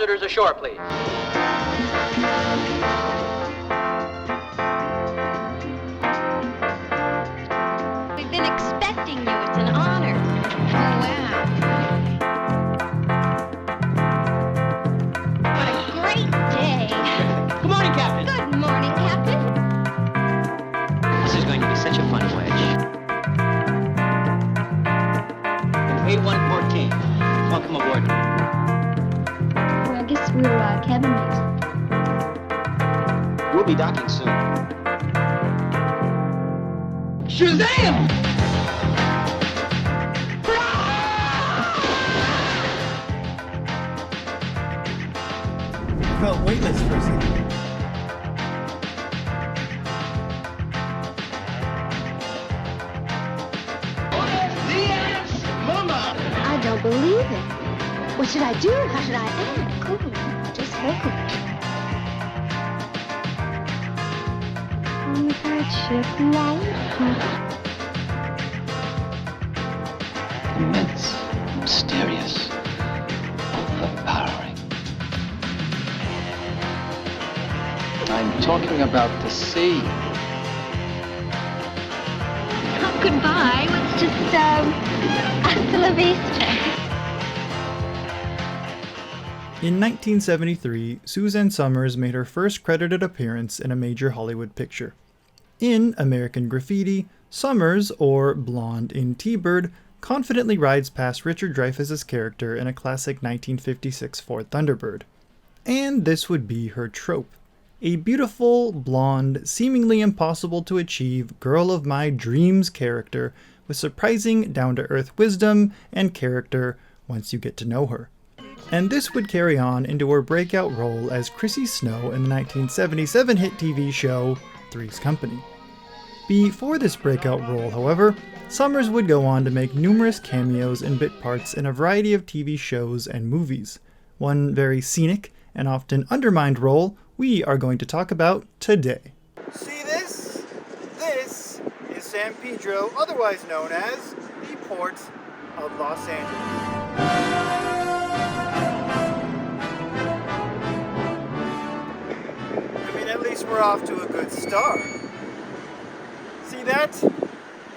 visitors ashore, please. We've been expecting you. It's an honor. Oh, wow. What a great day. Good morning, Captain. Good morning, Captain. This is going to be such a fun voyage. A114. Welcome aboard. Well, I guess we're Cabinmates. We'll be docking soon. Shazam! I felt weightless for a second. I don't believe it. What should I do? How should I act? Cool. Just vocal. On the pirate ship, Lange. Immense, mysterious, overpowering. I'm talking about the sea. Oh, goodbye. Let's just, hasta la vista. In 1973, Suzanne Somers made her first credited appearance in a major Hollywood picture. In American Graffiti, Somers, or Blonde in T-Bird, confidently rides past Richard Dreyfuss's character in a classic 1956 Ford Thunderbird. And this would be her trope. A beautiful, blonde, seemingly impossible to achieve girl of my dreams character with surprising down-to-earth wisdom and character once you get to know her. And this would carry on into her breakout role as Chrissy Snow in the 1977 hit TV show Three's Company. Before this breakout role, however, Somers would go on to make numerous cameos and bit parts in a variety of TV shows and movies. One very scenic and often undermined role we are going to talk about today. See this? This is San Pedro, otherwise known as the Port of Los Angeles. I mean, at least we're off to a good start. See that?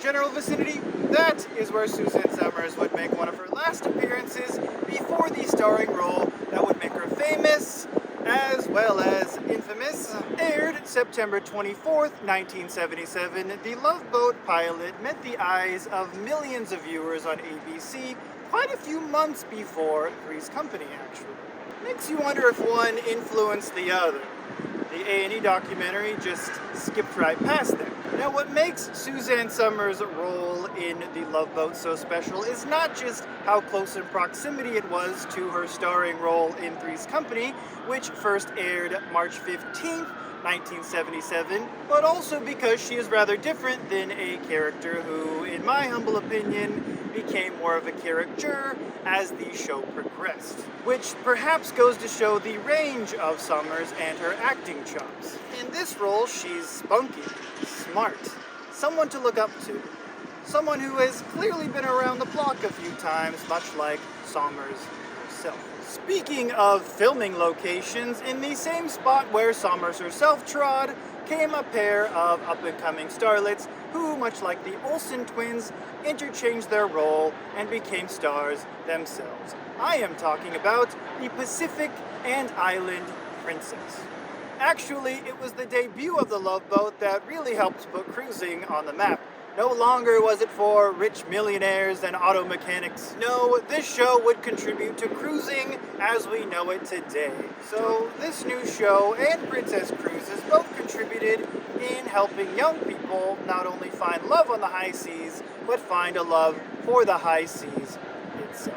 General vicinity? That is where Suzanne Somers would make one of her last appearances before the starring role that would make her famous, as well as infamous. Aired September 24th, 1977, the Love Boat pilot met the eyes of millions of viewers on ABC quite a few months before Three's Company, actually. Makes you wonder if one influenced the other. The A&E documentary just skipped right past them. Now, what makes Suzanne Somers' role in The Love Boat so special is not just how close in proximity it was to her starring role in Three's Company, which first aired March 15th, 1977, but also because she is rather different than a character who, in my humble opinion, became more of a caricature as the show progressed. Which perhaps goes to show the range of Somers and her acting chops. In this role, she's spunky, smart, someone to look up to, someone who has clearly been around the block a few times, much like Somers herself. Speaking of filming locations, in the same spot where Somers herself trod, came a pair of up-and-coming starlets who, much like the Olsen twins, interchanged their role and became stars themselves. I am talking about the Pacific and Island Princess. Actually, it was the debut of the Love Boat that really helped put cruising on the map. No longer was it for rich millionaires and auto mechanics. No, this show would contribute to cruising as we know it today. So this new show and Princess Cruises both contributed in helping young people not only find love on the high seas, but find a love for the high seas itself.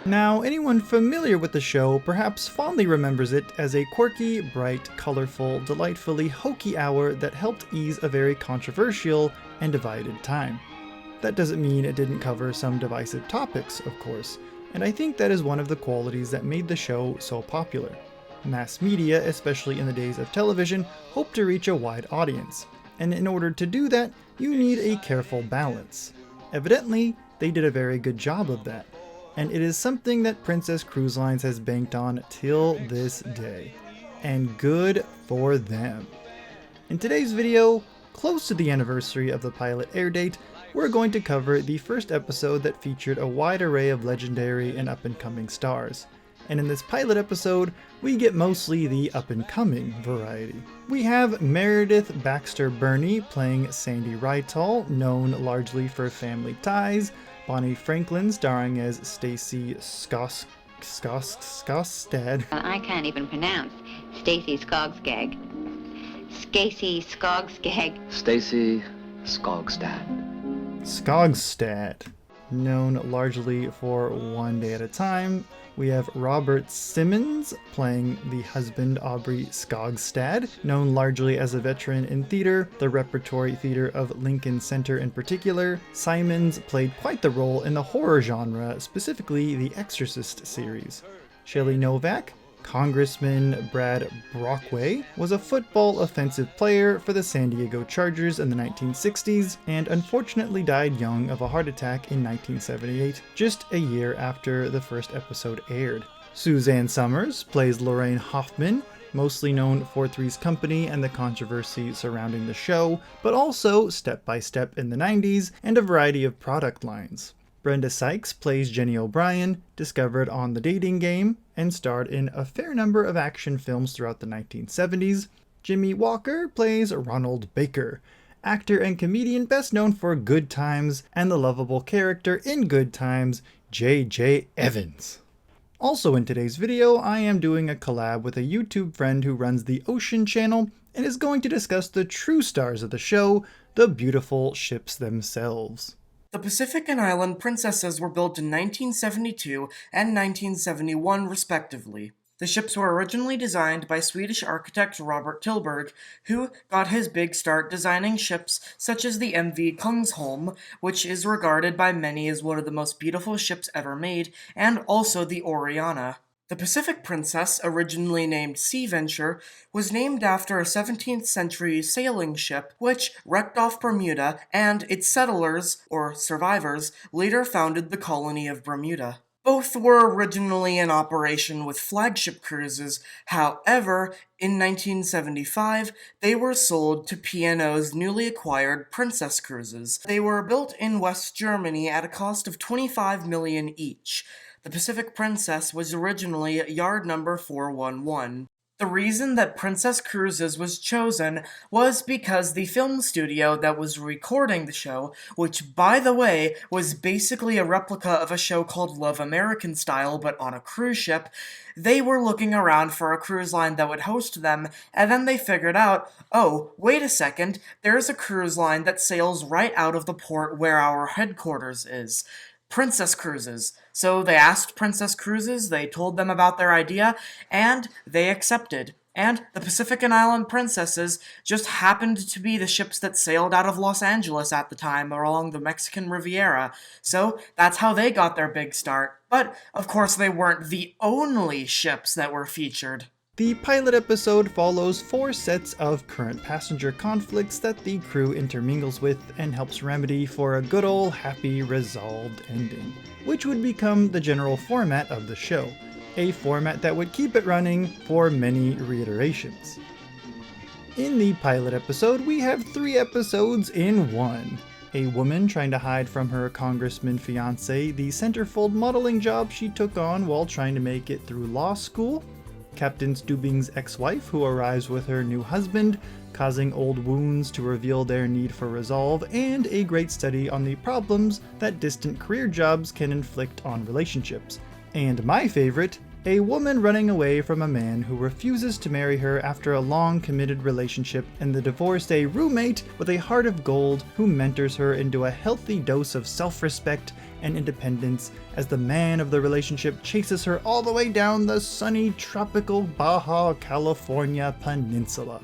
Now, anyone familiar with the show perhaps fondly remembers it as a quirky, bright, colorful, delightfully hokey hour that helped ease a very controversial and divided time. That doesn't mean it didn't cover some divisive topics, of course, and I think that is one of the qualities that made the show so popular. Mass media, especially in the days of television, hoped to reach a wide audience, and in order to do that, you need a careful balance. Evidently, they did a very good job of that. and it is something that Princess Cruise Lines has banked on till this day. And good for them. In today's video, close to the anniversary of the pilot air date, we're going to cover the first episode that featured a wide array of legendary and up-and-coming stars. And in this pilot episode, we get mostly the up-and-coming variety. We have Meredith Baxter Birney playing Sandy Rytell, known largely for Family Ties, Bonnie Franklin starring as Stacy Skogstad. I can't even pronounce Stacy Skogstad. Stacy Skogstad. Stacy Skogstad. Skogstad, known largely for One Day at a Time. We have Robert Symonds playing the husband Aubrey Skogstad, known largely as a veteran in theater, the repertory theater of Lincoln Center in particular. Symonds played quite the role in the horror genre, specifically the Exorcist series. Shelly Novack, Congressman Brad Brockway, was a football offensive player for the San Diego Chargers in the 1960s and unfortunately died young of a heart attack in 1978, just a year after the first episode aired. Suzanne Somers plays Lorraine Hoffman, mostly known for Three's Company and the controversy surrounding the show, but also Step by Step in the 90s and a variety of product lines. Brenda Sykes plays Jenny O'Brien, discovered on The Dating Game, and starred in a fair number of action films throughout the 1970s. Jimmy Walker plays Ronald Baker, actor and comedian best known for Good Times and the lovable character in Good Times, J.J. Evans. Also in today's video, I am doing a collab with a YouTube friend who runs the Ocean channel and is going to discuss the true stars of the show, the beautiful ships themselves. The Pacific and Island Princesses were built in 1972 and 1971 respectively. The ships were originally designed by Swedish architect Robert Tillberg, who got his big start designing ships such as the MV Kungsholm, which is regarded by many as one of the most beautiful ships ever made, and also the Oriana. The Pacific Princess, originally named Sea Venture, was named after a 17th century sailing ship which wrecked off Bermuda, and its settlers, or survivors, later founded the colony of Bermuda. Both were originally in operation with flagship cruises. However, in 1975, they were sold to P&O's newly acquired Princess Cruises. They were built in West Germany at a cost of $25 million each. The Pacific Princess was originally yard number 411. The reason that Princess Cruises was chosen was because the film studio that was recording the show, which by the way was basically a replica of a show called Love American Style but on a cruise ship, they were looking around for a cruise line that would host them, and then they figured out, oh, wait a second, there's a cruise line that sails right out of the port where our headquarters is. Princess Cruises. So they asked Princess Cruises, they told them about their idea, and they accepted. And the Pacific and Island Princesses just happened to be the ships that sailed out of Los Angeles at the time or along the Mexican Riviera. So that's how they got their big start. But, of course, they weren't the only ships that were featured. The pilot episode follows 4 sets of current passenger conflicts that the crew intermingles with and helps remedy for a good old happy resolved ending, which would become the general format of the show, a format that would keep it running for many reiterations. In the pilot episode, we have 3 episodes in one. A woman trying to hide from her congressman fiancé the centerfold modeling job she took on while trying to make it through law school, Captain Stubing's ex-wife who arrives with her new husband, causing old wounds to reveal their need for resolve, and a great study on the problems that distant career jobs can inflict on relationships. And my favorite, a woman running away from a man who refuses to marry her after a long committed relationship, and the divorcee roommate with a heart of gold who mentors her into a healthy dose of self-respect and independence as the man of the relationship chases her all the way down the sunny tropical Baja California peninsula.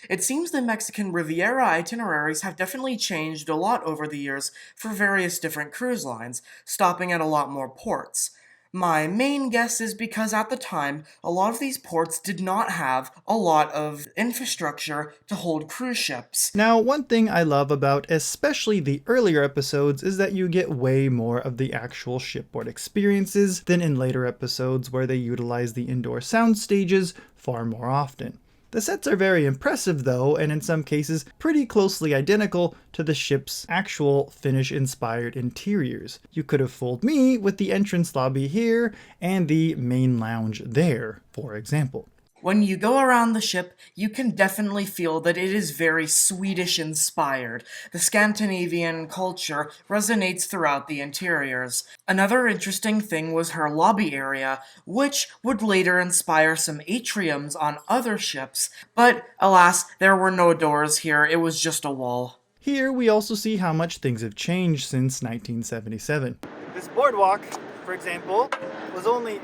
It seems the Mexican Riviera itineraries have definitely changed a lot over the years for various different cruise lines, stopping at a lot more ports. My main guess is because at the time, a lot of these ports did not have a lot of infrastructure to hold cruise ships. Now, one thing I love about especially the earlier episodes is that you get way more of the actual shipboard experiences than in later episodes where they utilize the indoor sound stages far more often. The sets are very impressive though, and in some cases pretty closely identical to the ship's actual Finnish-inspired interiors. You could have fooled me with the entrance lobby here and the main lounge there, for example. When you go around the ship, you can definitely feel that it is very Swedish-inspired. The Scandinavian culture resonates throughout the interiors. Another interesting thing was her lobby area, which would later inspire some atriums on other ships, but alas, there were no doors here, it was just a wall. Here we also see how much things have changed since 1977. This boardwalk, for example, was only...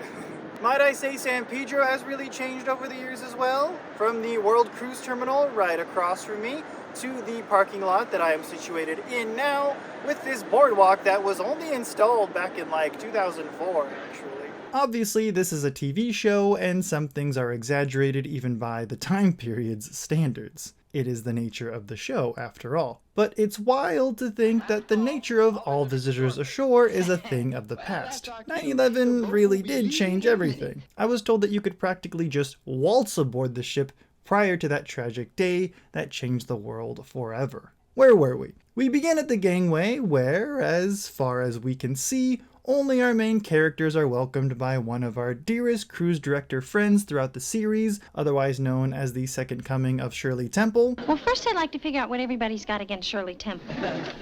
Might I say San Pedro has really changed over the years as well? From the World Cruise Terminal right across from me to the parking lot that I am situated in now with this boardwalk that was only installed back in like 2004 actually. Obviously, this is a TV show and some things are exaggerated even by the time period's standards. It is the nature of the show, after all. But it's wild to think that the nature of all visitors ashore is a thing of the past. 9/11 really did change everything. I was told that you could practically just waltz aboard the ship prior to that tragic day that changed the world forever. Where were we? We begin at the gangway where, as far as we can see, only our main characters are welcomed by one of our dearest cruise director friends throughout the series, otherwise known as the second coming of Shirley Temple. Well, first I'd like to figure out what everybody's got against Shirley Temple.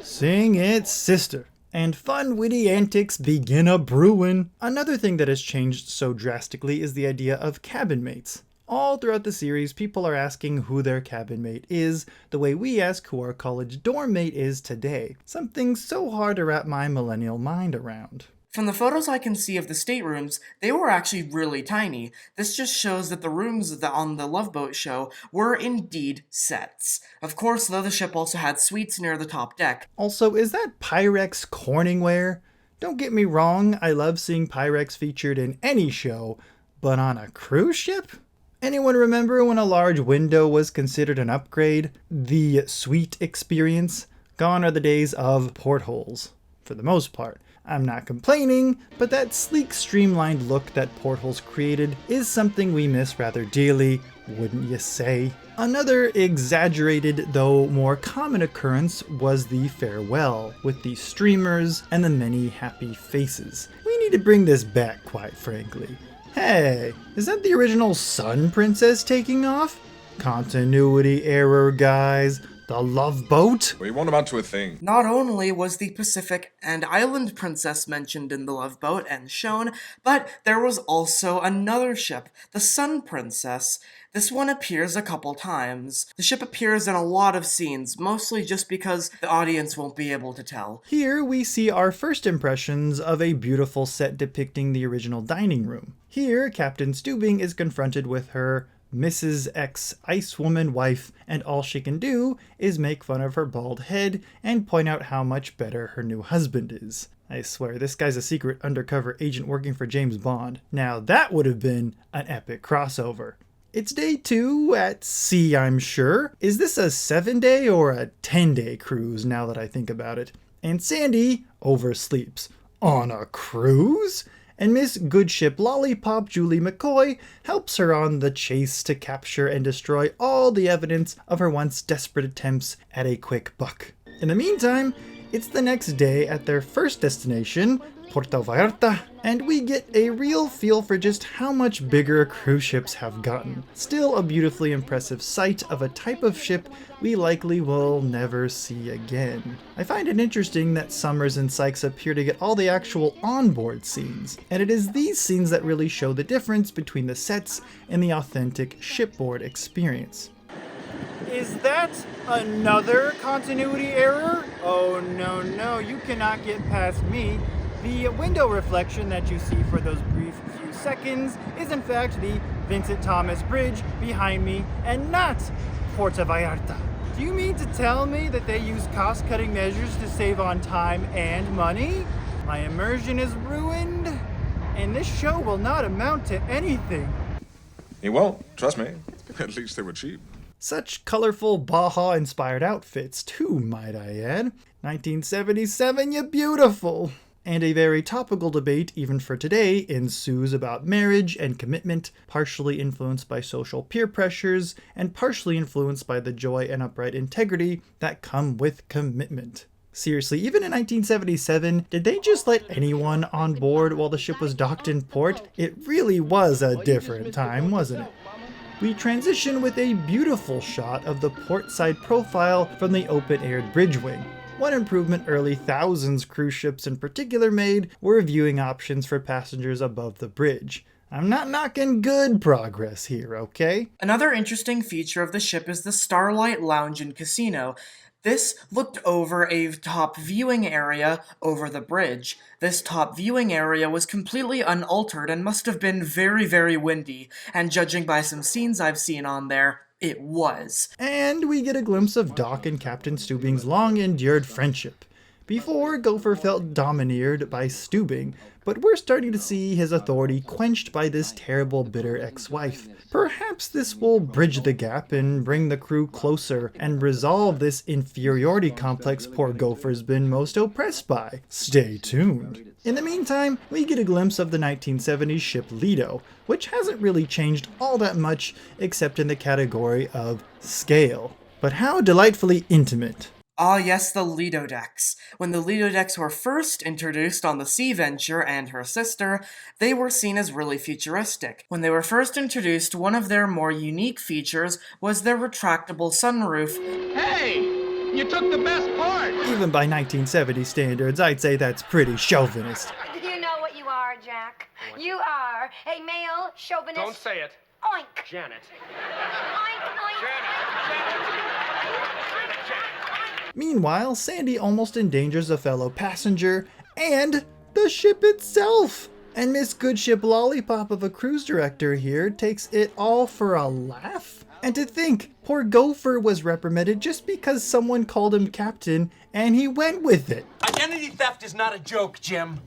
Sing it, sister. And fun, witty antics begin a-brewin'. Another thing that has changed so drastically is the idea of cabinmates. All throughout the series, people are asking who their cabin mate is, the way we ask who our college dorm mate is today. Something so hard to wrap my millennial mind around. From the photos I can see of the staterooms, they were actually really tiny. This just shows that the rooms on the Love Boat show were indeed sets. Of course, though, the ship also had suites near the top deck. Also, is that Pyrex Corningware? Don't get me wrong, I love seeing Pyrex featured in any show, but on a cruise ship? Anyone remember when a large window was considered an upgrade? The suite experience? Gone are the days of portholes, for the most part. I'm not complaining, but that sleek, streamlined look that portholes created is something we miss rather dearly, wouldn't you say? Another exaggerated, though more common occurrence was the farewell, with the streamers and the many happy faces. We need to bring this back, quite frankly. Hey, is that the original Sun Princess taking off? Continuity error, guys. The Love Boat? We won't amount to a thing. Not only was the Pacific and Island Princess mentioned in the Love Boat and shown, but there was also another ship, the Sun Princess. This one appears a couple times. The ship appears in a lot of scenes, mostly just because the audience won't be able to tell. Here we see our first impressions of a beautiful set depicting the original dining room. Here, Captain Stubing is confronted with her Mrs. X Icewoman wife, and all she can do is make fun of her bald head and point out how much better her new husband is. I swear, this guy's a secret undercover agent working for James Bond. Now that would have been an epic crossover. It's day 2 at sea, I'm sure. Is this a 7-day or a 10-day cruise now that I think about it? And Sandy oversleeps. On a cruise? And Miss Goodship Lollipop Julie McCoy helps her on the chase to capture and destroy all the evidence of her once desperate attempts at a quick buck. In the meantime, it's the next day at their first destination, Puerto Vallarta, and we get a real feel for just how much bigger cruise ships have gotten. Still a beautifully impressive sight of a type of ship we likely will never see again. I find it interesting that Somers and Sykes appear to get all the actual onboard scenes, and it is these scenes that really show the difference between the sets and the authentic shipboard experience. Is that another continuity error? Oh no, you cannot get past me. The window reflection that you see for those brief few seconds is in fact the Vincent Thomas Bridge behind me and not Puerto Vallarta. Do you mean to tell me that they use cost-cutting measures to save on time and money? My immersion is ruined, and this show will not amount to anything. He won't, trust me. At least they were cheap. Such colorful Baja-inspired outfits, too, might I add. 1977, you beautiful! And a very topical debate, even for today, ensues about marriage and commitment, partially influenced by social peer pressures, and partially influenced by the joy and upright integrity that come with commitment. Seriously, even in 1977, did they just let anyone on board while the ship was docked in port? It really was a different time, wasn't it? We transition with a beautiful shot of the portside profile from the open-aired bridge wing. One improvement early thousands cruise ships in particular made were viewing options for passengers above the bridge. I'm not knocking good progress here, okay? Another interesting feature of the ship is the Starlight Lounge and Casino. This looked over a top viewing area over the bridge. This top viewing area was completely unaltered and must have been very, very windy, and judging by some scenes I've seen on there, it was. And we get a glimpse of Doc and Captain Stubing's long-endured friendship. Before, Gopher felt domineered by Stubing, but we're starting to see his authority quenched by this terrible, bitter ex-wife. Perhaps this will bridge the gap and bring the crew closer and resolve this inferiority complex poor Gopher's been most oppressed by. Stay tuned. In the meantime, we get a glimpse of the 1970s ship Lido, which hasn't really changed all that much except in the category of scale. But how delightfully intimate. Ah yes, the Lido decks. When the Lido decks were first introduced on the Sea Venture and her sister, they were seen as really futuristic. When they were first introduced, one of their more unique features was their retractable sunroof. Hey! You took the best part! Even by 1970 standards, I'd say that's pretty chauvinist. Do you know what you are, Jack? You are a male chauvinist. Don't say it. Oink. Janet. Oink, oink. Meanwhile, Sandy almost endangers a fellow passenger and the ship itself. And Miss Goodship Lollipop of a cruise director here takes it all for a laugh. And to think, poor Gopher was reprimanded just because someone called him captain and he went with it. Identity theft is not a joke, Jim.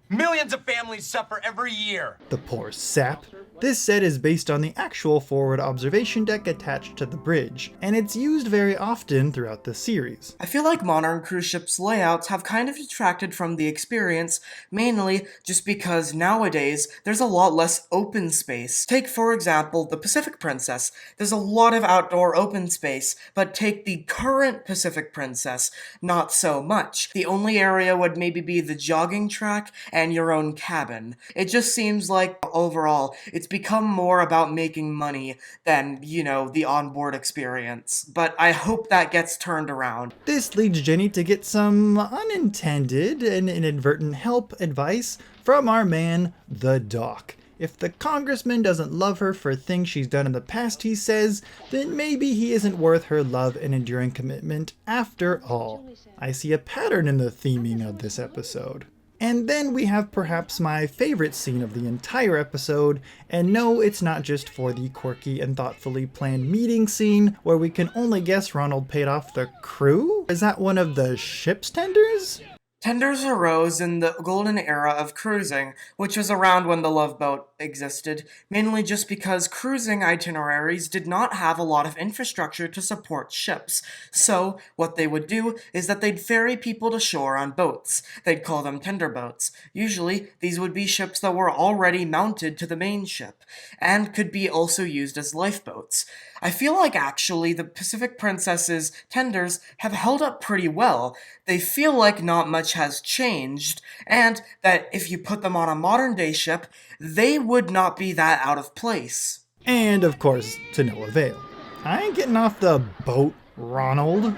Millions of families suffer every year. The poor sap. This set is based on the actual forward observation deck attached to the bridge, and it's used very often throughout the series. I feel like modern cruise ships' layouts have kind of detracted from the experience, mainly just because nowadays there's a lot less open space. Take, for example, the Pacific Princess. There's a lot of outdoor open space, but take the current Pacific Princess, not so much. The only area would maybe be the jogging track and your own cabin. It just seems like, overall, it's become more about making money than, the onboard experience. But I hope that gets turned around. This leads Jenny to get some unintended and inadvertent help advice from our man, the Doc. If the Congressman doesn't love her for things she's done in the past, he says, then maybe he isn't worth her love and enduring commitment after all. I see a pattern in the theming of this episode. And then we have perhaps my favorite scene of the entire episode, and no, it's not just for the quirky and thoughtfully planned meeting scene where we can only guess Ronald paid off the crew? Is that one of the ship's tenders? Tenders arose in the golden era of cruising, which was around when the Love Boat existed, mainly just because cruising itineraries did not have a lot of infrastructure to support ships. So, what they would do is that they'd ferry people to shore on boats. They'd call them tender boats. Usually, these would be ships that were already mounted to the main ship, and could be also used as lifeboats. I feel like actually the Pacific Princess's tenders have held up pretty well. They feel like not much has changed, and that if you put them on a modern day ship, they would not be that out of place. And of course, to no avail. I ain't getting off the boat, Ronald.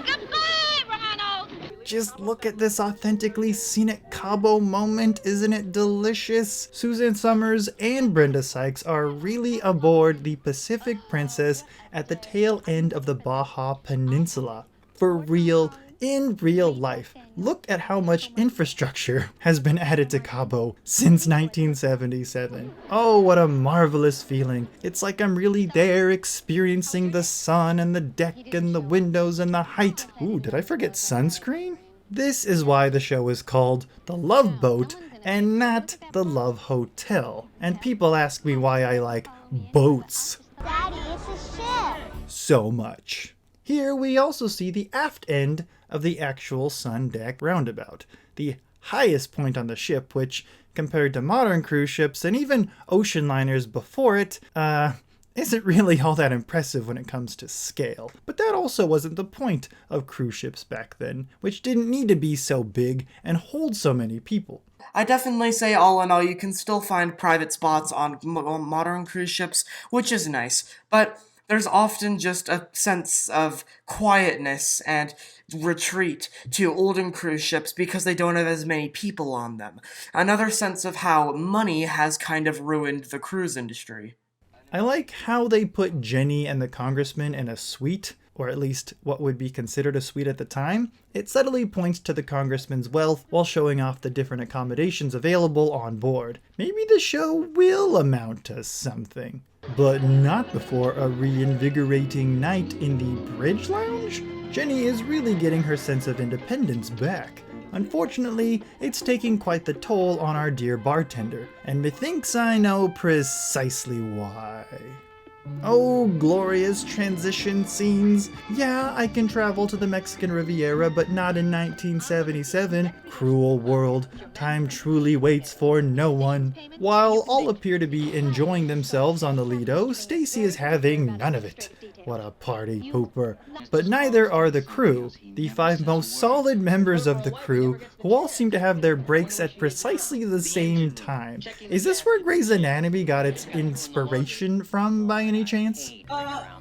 Just look at this authentically scenic Cabo moment, isn't it delicious? Suzanne Somers and Brenda Sykes are really aboard the Pacific Princess at the tail end of the Baja Peninsula. For real, in real life. Look at how much infrastructure has been added to Cabo since 1977. Oh, what a marvelous feeling. It's like I'm really there experiencing the sun and the deck and the windows and the height. Ooh, did I forget sunscreen? This is why the show is called The Love Boat and not the Love Hotel. And people ask me why I like boats Daddy, it's a ship. so much. Here we also see the aft end of the actual sun deck roundabout, the highest point on the ship, which, compared to modern cruise ships and even ocean liners before it, isn't really all that impressive when it comes to scale. But that also wasn't the point of cruise ships back then, which didn't need to be so big and hold so many people. I definitely say all in all, you can still find private spots on modern cruise ships, which is nice, but there's often just a sense of quietness and retreat to olden cruise ships because they don't have as many people on them. Another sense of how money has kind of ruined the cruise industry. I like how they put Jenny and the Congressman in a suite, or at least what would be considered a suite at the time. It subtly points to the Congressman's wealth while showing off the different accommodations available on board. Maybe the show will amount to something. But not before a reinvigorating night in the Bridge Lounge. Jenny is really getting her sense of independence back. Unfortunately, it's taking quite the toll on our dear bartender, and methinks I know precisely why. Oh, glorious transition scenes. Yeah, I can travel to the Mexican Riviera, but not in 1977. Cruel world, time truly waits for no one. While all appear to be enjoying themselves on the Lido, Stacy is having none of it. What a party pooper. But neither are the crew, the 5 most solid members of the crew, who all seem to have their breaks at precisely the same time. Is this where Grey's Anatomy got its inspiration from, by any chance?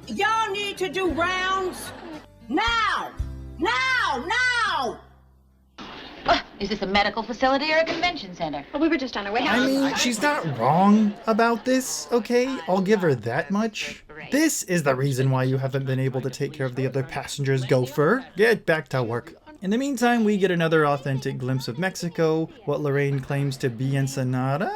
Y'all need to do rounds now! Now! Now! Is this a medical facility or a convention center? Well, we were just on our way I mean, she's not wrong about this, okay? I'll give her that much. This is the reason why you haven't been able to take care of the other passengers, Gopher. Get back to work. In the meantime, we get another authentic glimpse of Mexico, what Lorraine claims to be Ensenada.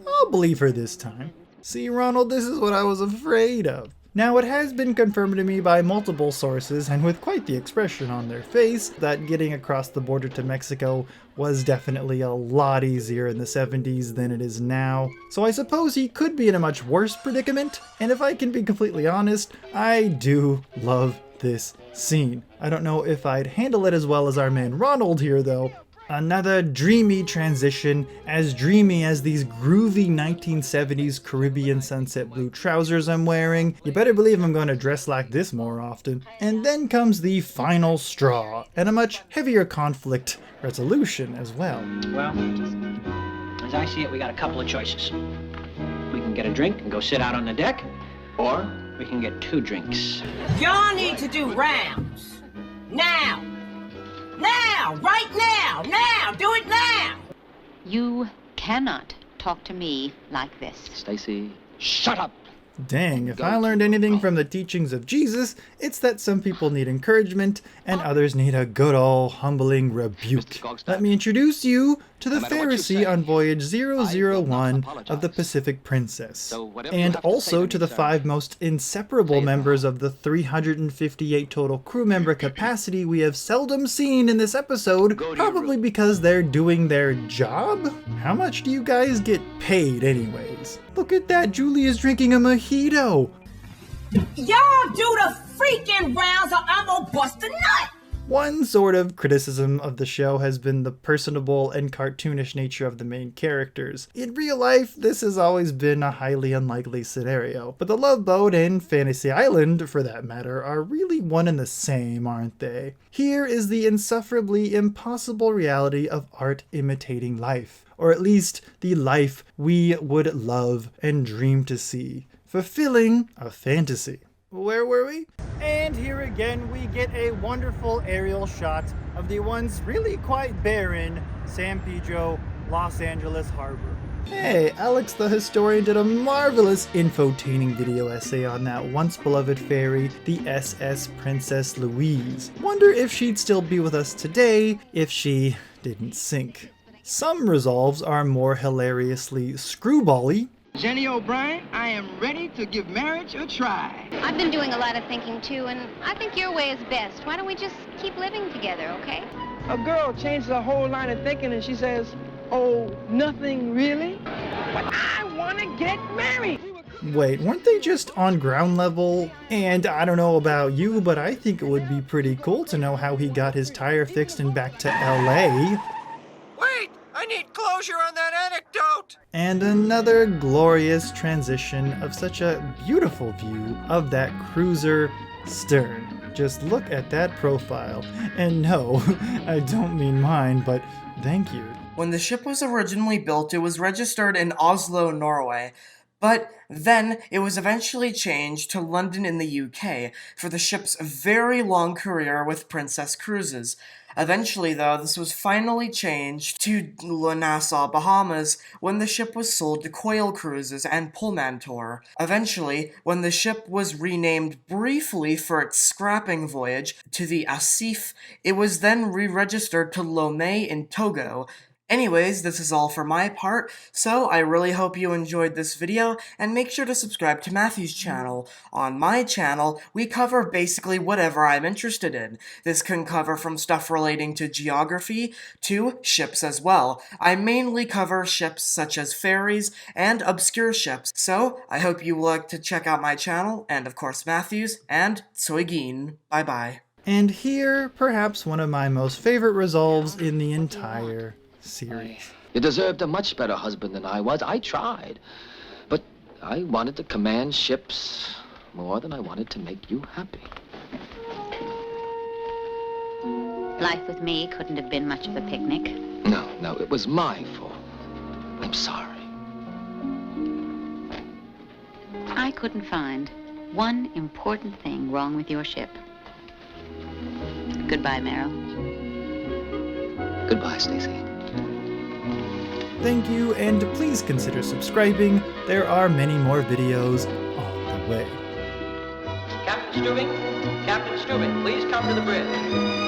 I'll believe her this time. See, Ronald, this is what I was afraid of. Now, it has been confirmed to me by multiple sources, and with quite the expression on their face, that getting across the border to Mexico was definitely a lot easier in the 70s than it is now. So I suppose he could be in a much worse predicament, and if I can be completely honest, I do love this scene. I don't know if I'd handle it as well as our man Ronald here, though. Another dreamy transition, as dreamy as these groovy 1970s Caribbean sunset blue trousers I'm wearing. You better believe I'm going to dress like this more often. And then comes the final straw, and a much heavier conflict resolution as well. Well, as I see it, we got a couple of choices. We can get a drink and go sit out on the deck, or we can get 2 drinks. Y'all need to do rounds now! Now! Right now! Now! Do it now! You cannot talk to me like this. Stacy, shut up! Dang, if I learned anything from the teachings of Jesus, it's that some people need encouragement and others need a good old humbling rebuke. Let me introduce you to the Pharisee on voyage 001 of the Pacific Princess, and also to the 5 most inseparable members of the 358 total crew member capacity we have seldom seen in this episode, probably because they're doing their job? How much do you guys get paid anyways? Look at that, Julie is drinking a mojito! Y'all do the freaking rounds or I'm gonna bust a nut! One sort of criticism of the show has been the personable and cartoonish nature of the main characters. In real life, this has always been a highly unlikely scenario, but the Love Boat and Fantasy Island, for that matter, are really one and the same, aren't they? Here is the insufferably impossible reality of art imitating life, or at least the life we would love and dream to see, fulfilling a fantasy. Where were we? And here again we get a wonderful aerial shot of the once really quite barren San Pedro, Los Angeles harbor. Hey, Alex the historian did a marvelous infotaining video essay on that once beloved ferry, the SS Princess Louise. Wonder if she'd still be with us today if she didn't sink. Some resolves are more hilariously screwbally. Jenny O'Brien, I am ready to give marriage a try. I've been doing a lot of thinking too, and I think your way is best. Why don't we just keep living together, okay? A girl changes her whole line of thinking and she says, Oh, nothing really? But I want to get married. Wait, weren't they just on ground level? And I don't know about you, but I think it would be pretty cool to know how he got his tire fixed and back to LA. Wait! I need closure on that anecdote! And another glorious transition of such a beautiful view of that cruiser stern. Just look at that profile. And no, I don't mean mine, but thank you. When the ship was originally built, it was registered in Oslo, Norway. But then it was eventually changed to London in the UK for the ship's very long career with Princess Cruises. Eventually, though, this was finally changed to Nassau, Bahamas, when the ship was sold to Coil Cruises and Pullmantur. Eventually, when the ship was renamed briefly for its scrapping voyage to the Asif, it was then re-registered to Lomé in Togo. Anyways, this is all for my part, so I really hope you enjoyed this video, and make sure to subscribe to Matthew's channel. On my channel, we cover basically whatever I'm interested in. This can cover from stuff relating to geography to ships as well. I mainly cover ships such as ferries and obscure ships, so I hope you would like to check out my channel, and of course Matthew's, and Soigin. Bye bye. And here, perhaps one of my most favorite resolves in the entire series. You deserved a much better husband than I was. I tried. But I wanted to command ships more than I wanted to make you happy. Life with me couldn't have been much of a picnic. No, it was my fault. I'm sorry. I couldn't find one important thing wrong with your ship. Goodbye, Merrill. Goodbye, Stacy. Thank you, and please consider subscribing. There are many more videos on the way. Captain Stubing, please come to the bridge.